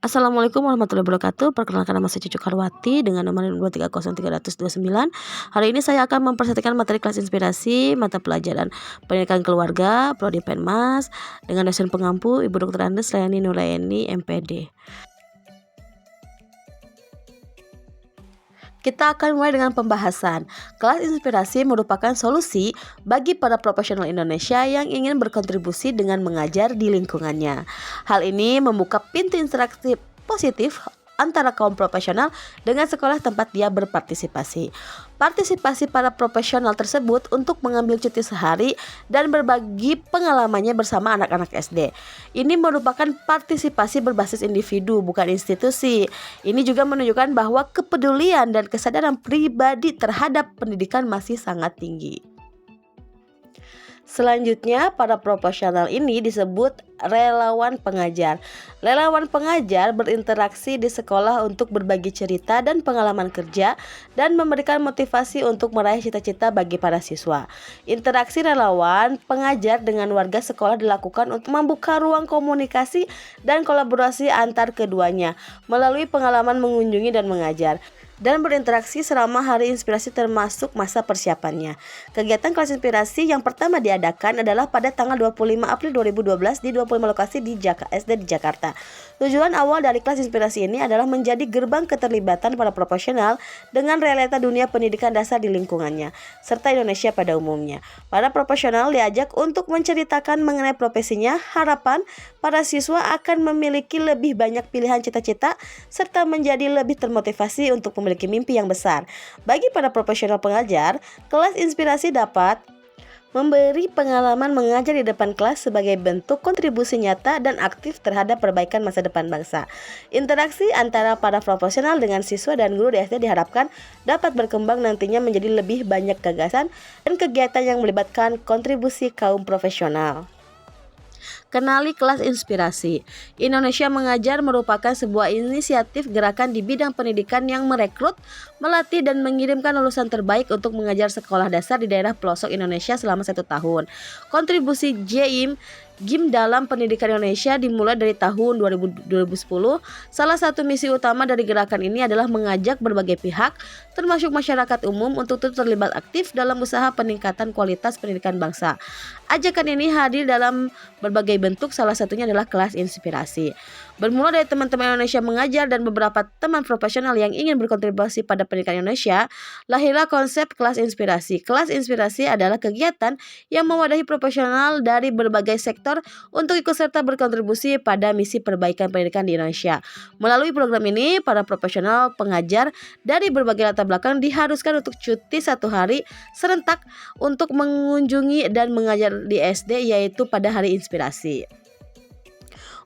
Assalamualaikum warahmatullahi wabarakatuh. Perkenalkan, nama saya Cucu Karwati dengan nomor 2300329. Hari ini saya akan mempresentasikan materi kelas inspirasi mata pelajaran pendidikan keluarga Prodi Penmas dengan dosen pengampu Ibu Dr. Andes Layani Nuraini MPD. Kita akan mulai dengan pembahasan. Kelas inspirasi merupakan solusi bagi para profesional Indonesia yang ingin berkontribusi dengan mengajar di lingkungannya. Hal ini membuka pintu interaksi positif antara kaum profesional dengan sekolah tempat dia berpartisipasi. Partisipasi para profesional tersebut untuk mengambil cuti sehari dan berbagi pengalamannya bersama anak-anak SD. Ini merupakan partisipasi berbasis individu, bukan institusi. Ini juga menunjukkan bahwa kepedulian dan kesadaran pribadi terhadap pendidikan masih sangat tinggi. Selanjutnya, para profesional ini disebut relawan pengajar. Relawan pengajar berinteraksi di sekolah untuk berbagi cerita dan pengalaman kerja dan memberikan motivasi untuk meraih cita-cita bagi para siswa. Interaksi relawan pengajar dengan warga sekolah dilakukan untuk membuka ruang komunikasi dan kolaborasi antar keduanya melalui pengalaman mengunjungi dan mengajar dan berinteraksi selama hari inspirasi termasuk masa persiapannya. Kegiatan kelas inspirasi yang pertama diadakan adalah pada tanggal 25 April 2012 di 25 lokasi di SD di Jakarta. Tujuan awal dari kelas inspirasi ini adalah menjadi gerbang keterlibatan para profesional dengan realita dunia pendidikan dasar di lingkungannya, serta Indonesia pada umumnya. Para profesional diajak untuk menceritakan mengenai profesinya, harapan para siswa akan memiliki lebih banyak pilihan cita-cita, serta menjadi lebih termotivasi untuk memiliki mimpi yang besar. Bagi para profesional pengajar, kelas inspirasi dapat memberi pengalaman mengajar di depan kelas sebagai bentuk kontribusi nyata dan aktif terhadap perbaikan masa depan bangsa. Interaksi antara para profesional dengan siswa dan guru di SD diharapkan dapat berkembang nantinya menjadi lebih banyak gagasan dan kegiatan yang melibatkan kontribusi kaum profesional. Kenali kelas inspirasi. Indonesia Mengajar merupakan sebuah inisiatif gerakan di bidang pendidikan yang merekrut, melatih, dan mengirimkan lulusan terbaik untuk mengajar sekolah dasar di daerah pelosok Indonesia selama 1 tahun. Kontribusi GIM dalam pendidikan Indonesia dimulai dari tahun 2010. Salah satu misi utama dari gerakan ini adalah mengajak berbagai pihak, termasuk masyarakat umum, untuk terlibat aktif dalam usaha peningkatan kualitas pendidikan bangsa. Ajakan ini hadir dalam berbagai bentuk, salah satunya adalah kelas inspirasi. Bermula dari teman-teman Indonesia Mengajar dan beberapa teman profesional yang ingin berkontribusi pada pendidikan Indonesia, lahirlah konsep kelas inspirasi. Kelas inspirasi adalah kegiatan yang mewadahi profesional dari berbagai sektor untuk ikut serta berkontribusi pada misi perbaikan pendidikan di Indonesia. Melalui program ini, para profesional pengajar dari berbagai latar belakang diharuskan untuk cuti 1 hari serentak untuk mengunjungi dan mengajar di SD, yaitu pada hari inspirasi.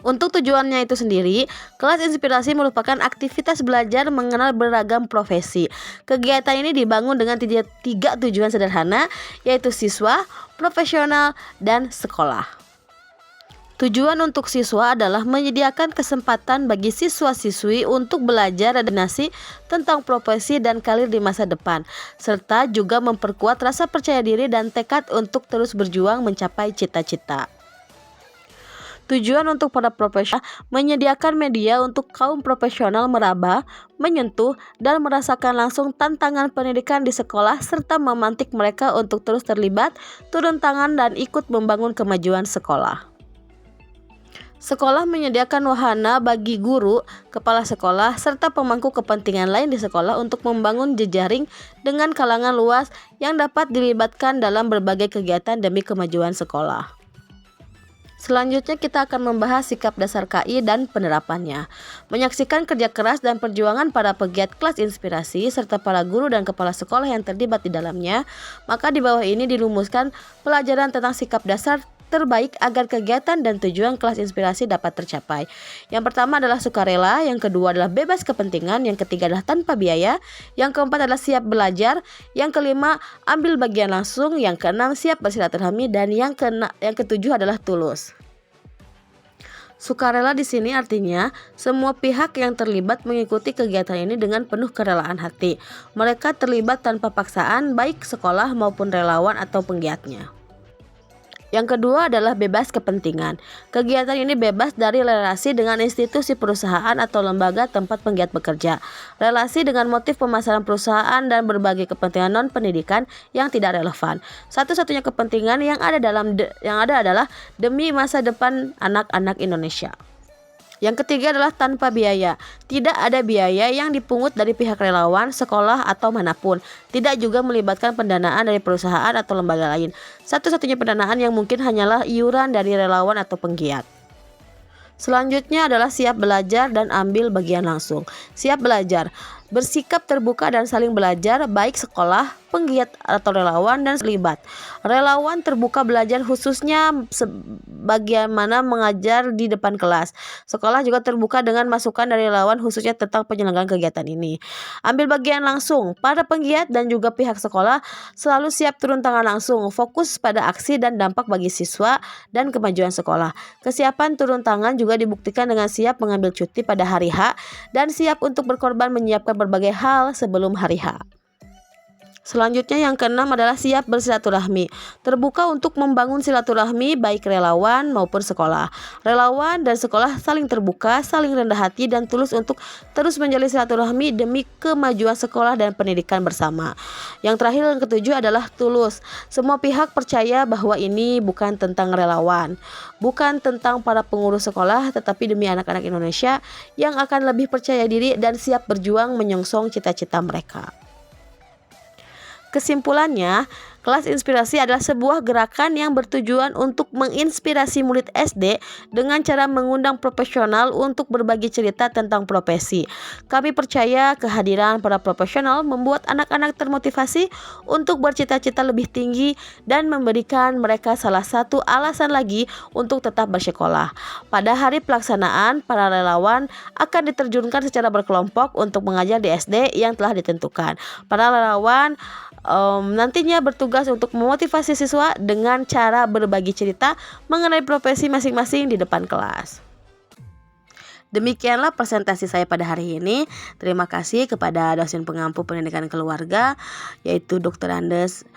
Untuk tujuannya itu sendiri, kelas inspirasi merupakan aktivitas belajar mengenal beragam profesi. Kegiatan ini dibangun dengan tiga tujuan sederhana, yaitu siswa, profesional, dan sekolah. Tujuan untuk siswa adalah menyediakan kesempatan bagi siswa-siswi untuk belajar adaptasi tentang profesi dan karir di masa depan, serta juga memperkuat rasa percaya diri dan tekad untuk terus berjuang mencapai cita-cita. Tujuan untuk para profesional menyediakan media untuk kaum profesional meraba, menyentuh, dan merasakan langsung tantangan pendidikan di sekolah, serta memantik mereka untuk terus terlibat, turun tangan, dan ikut membangun kemajuan sekolah. Sekolah menyediakan wahana bagi guru, kepala sekolah, serta pemangku kepentingan lain di sekolah untuk membangun jejaring dengan kalangan luas yang dapat dilibatkan dalam berbagai kegiatan demi kemajuan sekolah. Selanjutnya kita akan membahas sikap dasar KI dan penerapannya. Menyaksikan kerja keras dan perjuangan para pegiat kelas inspirasi serta para guru dan kepala sekolah yang terlibat di dalamnya, maka di bawah ini dirumuskan pelajaran tentang sikap dasar terbaik agar kegiatan dan tujuan kelas inspirasi dapat tercapai. Yang pertama adalah sukarela, yang kedua adalah bebas kepentingan, yang ketiga adalah tanpa biaya, yang keempat adalah siap belajar, yang kelima ambil bagian langsung, yang keenam siap bersilaturahmi, dan yang ketujuh adalah tulus. Sukarela di sini artinya semua pihak yang terlibat mengikuti kegiatan ini dengan penuh kerelaan hati. Mereka terlibat tanpa paksaan, baik sekolah maupun relawan atau penggiatnya. Yang kedua adalah bebas kepentingan. Kegiatan ini bebas dari relasi dengan institusi perusahaan atau lembaga tempat penggiat bekerja, relasi dengan motif pemasaran perusahaan dan berbagai kepentingan non-pendidikan yang tidak relevan. Satu-satunya kepentingan yang ada adalah demi masa depan anak-anak Indonesia. Yang ketiga adalah tanpa biaya. Tidak ada biaya yang dipungut dari pihak relawan, sekolah, atau manapun. Tidak juga melibatkan pendanaan dari perusahaan atau lembaga lain. Satu-satunya pendanaan yang mungkin hanyalah iuran dari relawan atau penggiat. Selanjutnya adalah siap belajar dan ambil bagian langsung. Siap belajar, bersikap terbuka dan saling belajar, baik sekolah, penggiat atau relawan dan terlibat. Relawan terbuka belajar khususnya bagaimana mengajar di depan kelas. Sekolah juga terbuka dengan masukan dari relawan khususnya tentang penyelenggaraan kegiatan ini. Ambil bagian langsung, para penggiat dan juga pihak sekolah selalu siap turun tangan langsung, fokus pada aksi dan dampak bagi siswa dan kemajuan sekolah. Kesiapan turun tangan juga dibuktikan dengan siap mengambil cuti pada hari H dan siap untuk berkorban menyiapkan berbagai hal sebelum hari H. Selanjutnya yang keenam adalah siap bersilaturahmi. Terbuka untuk membangun silaturahmi baik relawan maupun sekolah. Relawan dan sekolah saling terbuka, saling rendah hati dan tulus untuk terus menjalin silaturahmi demi kemajuan sekolah dan pendidikan bersama. Yang terakhir yang ketujuh adalah tulus. Semua pihak percaya bahwa ini bukan tentang relawan, bukan tentang para pengurus sekolah, tetapi demi anak-anak Indonesia yang akan lebih percaya diri dan siap berjuang menyongsong cita-cita mereka. Kesimpulannya, kelas inspirasi adalah sebuah gerakan yang bertujuan untuk menginspirasi murid SD dengan cara mengundang profesional untuk berbagi cerita tentang profesi. Kami percaya kehadiran para profesional membuat anak-anak termotivasi untuk bercita-cita lebih tinggi dan memberikan mereka salah satu alasan lagi untuk tetap bersekolah. Pada hari pelaksanaan, para relawan akan diterjunkan secara berkelompok untuk mengajar di SD yang telah ditentukan. Para relawan nantinya bertugas untuk memotivasi siswa dengan cara berbagi cerita mengenai profesi masing-masing di depan kelas. Demikianlah presentasi saya pada hari ini. Terima kasih kepada dosen pengampu pendidikan keluarga yaitu Dr. Andes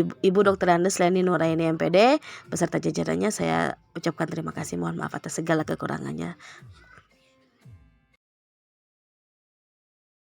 Ibu Dr. Andes Leni Nuraini MPD beserta jajarannya. Saya ucapkan terima kasih, mohon maaf atas segala kekurangannya.